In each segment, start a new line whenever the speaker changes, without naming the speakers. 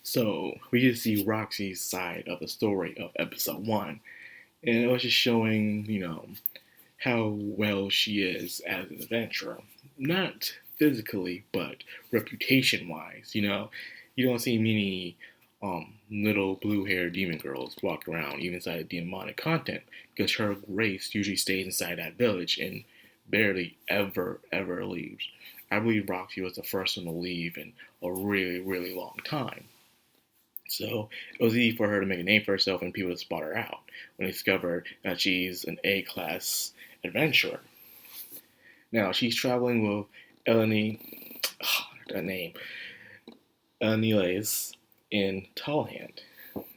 So we get to see Roxy's side of the story of episode one, and it was just showing, how well she is as an adventurer. Not physically, but reputation-wise. You don't see many little blue-haired demon girls walk around even inside demonic content because her race usually stays inside that village and barely ever leaves. I believe Roxy was the first one to leave in a really long time. So it was easy for her to make a name for herself and people to spot her out when they discovered that she's an A-class adventurer. Now she's traveling with Eleni, that name, Elise in Tallhand.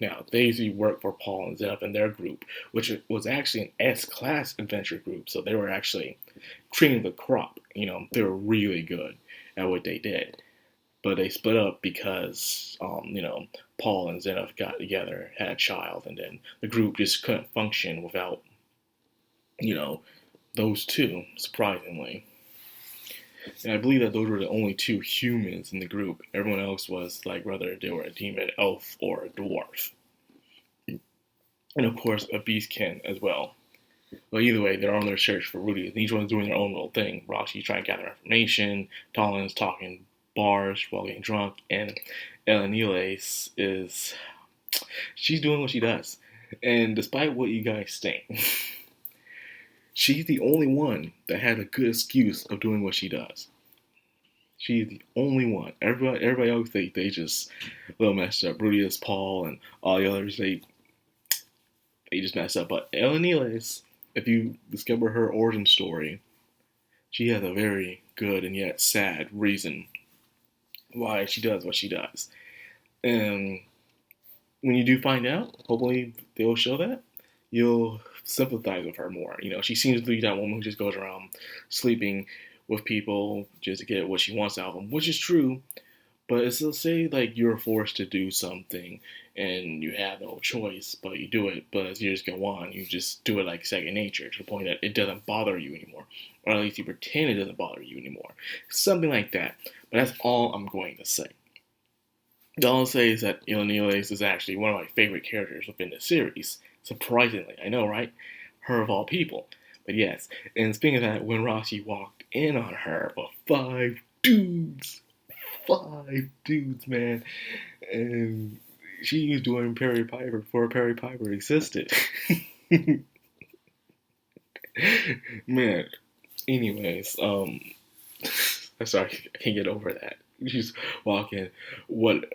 Now they usually work for Paul and Zeph and their group, which was actually an S-class adventure group. So they were actually cream of the crop. They were really good at what they did. But they split up because, Paul and Xena got together, had a child, and then the group just couldn't function without, those two, surprisingly. And I believe that those were the only two humans in the group. Everyone else was like whether they were a demon, elf, or a dwarf. And of course, a beastkin as well. But either way, they're on their search for Rudy, and each one's doing their own little thing. Roxy's trying to gather information, Talon's talking bars while getting drunk, and Elise she's doing what she does. And despite what you guys think, she's the only one that had a good excuse of doing what she does. She's the only one. Everybody else, they just a little messed up. Rudius, Paul, and all the others, they just messed up. But Elise, if you discover her origin story, she has a very good and yet sad reason why she does what she does. And when you do find out, hopefully they will show that, you'll sympathize with her more. She seems to be that woman who just goes around sleeping with people just to get what she wants out of them, which is true. But it's to say like you're forced to do something and you have no choice, but you do it. But as years go on, you just do it like second nature to the point that it doesn't bother you anymore, or at least you pretend it doesn't bother you anymore, something like that. But that's all I'm going to say. All I'll say is that Elise is actually one of my favorite characters within the series. Surprisingly, I know, right? Her of all people. But yes, and speaking of that, when Roxy walked in on her with five dudes, man, and she was doing Perry Piper before Perry Piper existed. Man, anyways, I'm sorry, I can't get over that. She's walking. What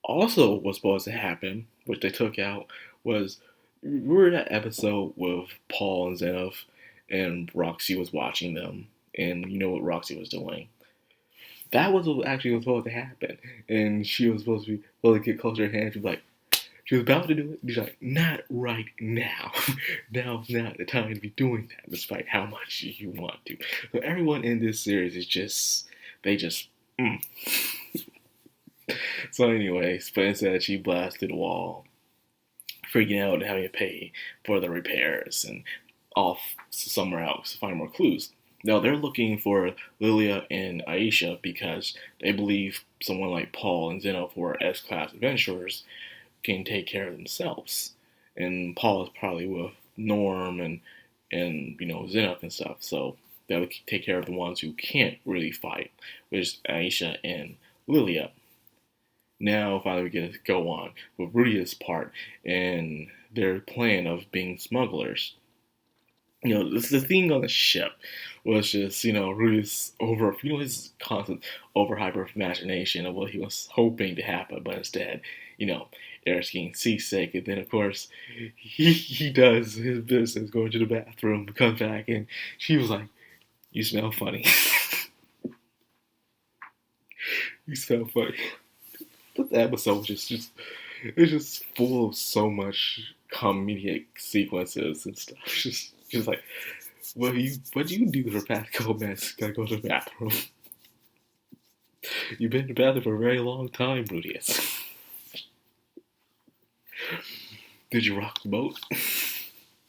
also was supposed to happen, which they took out, was remember that episode with Paul and Zenith, and Roxy was watching them, and you know what Roxy was doing. That was what actually was supposed to happen, and she was supposed to get closer to her hand. She was about to do it. She's like, not right now. Now's not the time to be doing that, despite how much you want to. So everyone in this series is just, they just. So anyways, but instead she blasted the wall, freaking out and having to pay for the repairs and off somewhere else to find more clues. Now they're looking for Lilia and Aisha because they believe someone like Paul and Zeno, who are S-class adventurers, can take care of themselves. And Paul is probably with Norm and Zeno and stuff, so that would take care of the ones who can't really fight, which is Aisha and Lilia. Now, finally, we get to go on with Rudia's part and their plan of being smugglers. The thing on the ship was just, Rudia's his constant over hyper imagination of what he was hoping to happen, but instead, Eric's getting seasick, and then, of course, he does his business, going to the bathroom, comes back, and she was like, "You smell funny." You smell funny. But the episode was it's just full of so much comedic sequences and stuff. Just like, what do you do for the past couple minutes? Gotta go to the bathroom. You've been in the bathroom for a very long time, Rudius. Did you rock the boat?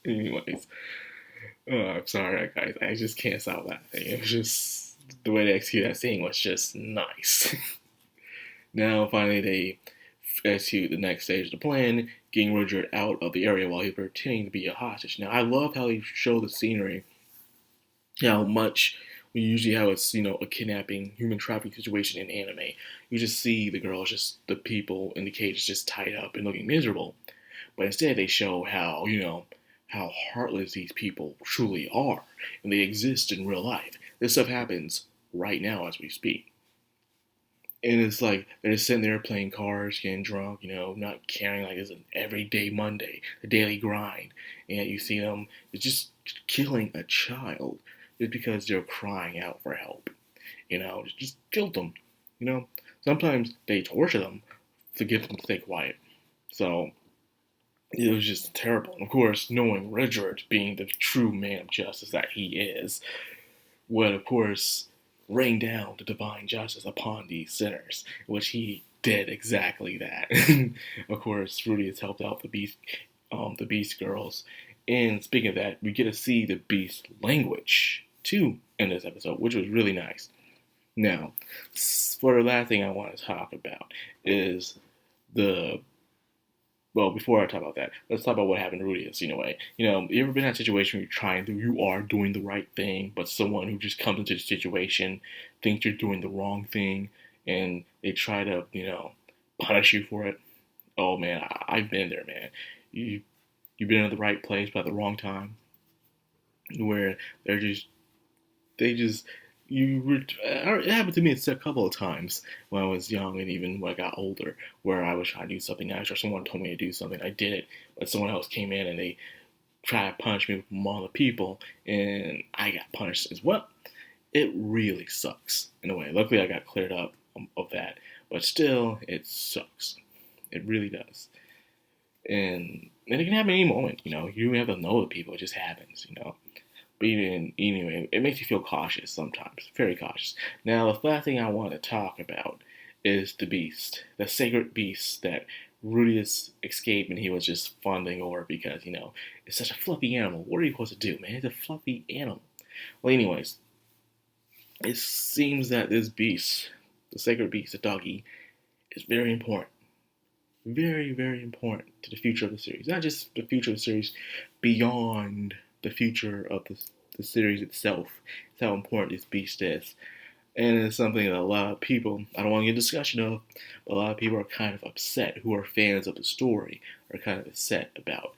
Anyways, I'm sorry, guys. I just can't stop laughing. It was just the way they executed that scene was just nice. Now, finally, they as to the next stage of the plan, getting Richard out of the area while he's pretending to be a hostage. Now, I love how they show the scenery, how much we usually have a kidnapping, human trafficking situation in anime. You just see the girls, just the people in the cage, just tied up and looking miserable. But instead, they show how heartless these people truly are, and they exist in real life. This stuff happens right now as we speak. And it's like they're just sitting there playing cards, getting drunk, not caring, like it's an everyday Monday, a daily grind. And you see them just killing a child just because they're crying out for help. Just kill them. Sometimes they torture them to get them to stay quiet. So it was just terrible. And of course, knowing Richard being the true man of justice that he is, would of course rain down the divine justice upon these sinners, which he did exactly that. Of course, Rudy has helped out the Beast girls. And speaking of that, we get to see the Beast language too in this episode, which was really nice. Now, for the last thing I want to talk about is before I talk about that, let's talk about what happened to Rudy in a way. You ever been in a situation where you are doing the right thing, but someone who just comes into the situation thinks you're doing the wrong thing, and they try to, punish you for it? Oh man, I've been there, man. You've been in the right place but at the wrong time, where it happened to me a couple of times when I was young and even when I got older, where I was trying to do something nice or someone told me to do something, I did it, but someone else came in and they tried to punish me among the people, and I got punished as well. It really sucks in a way. Luckily, I got cleared up of that, but still, it sucks. It really does. And it can happen any moment, you don't have to know the people, it just happens, But anyway, it makes you feel cautious sometimes, very cautious. Now, the last thing I want to talk about is the beast, the sacred beast that Rudius escaped and he was just fawning over because, it's such a fluffy animal. What are you supposed to do, man? It's a fluffy animal. Well, anyways, it seems that this beast, the sacred beast, the doggy, is very important. Very, very important to the future of the series. Not just the future of the series, beyond the future of the series itself. It's how important this beast is. And it's something that a lot of people, I don't want to get discussion of, but a lot of people are kind of upset, who are fans of the story, are kind of upset about.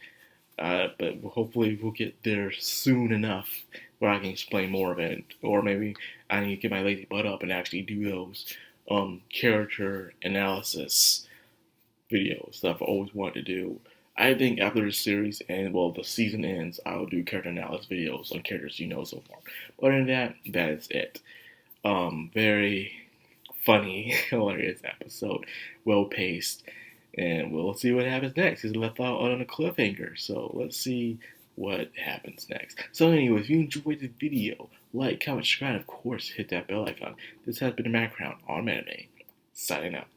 But hopefully we'll get there soon enough where I can explain more of it. Or maybe I need to get my lazy butt up and actually do those character analysis videos that I've always wanted to do. I think after the series and the season ends, I'll do character analysis videos on characters so far. But other than that, that is it. Very funny, hilarious episode, well paced, and we'll see what happens next. It's left out on a cliffhanger, so let's see what happens next. So anyway, if you enjoyed the video, like, comment, subscribe, and of course hit that bell icon. This has been the Madcrownxox on Anime, signing out.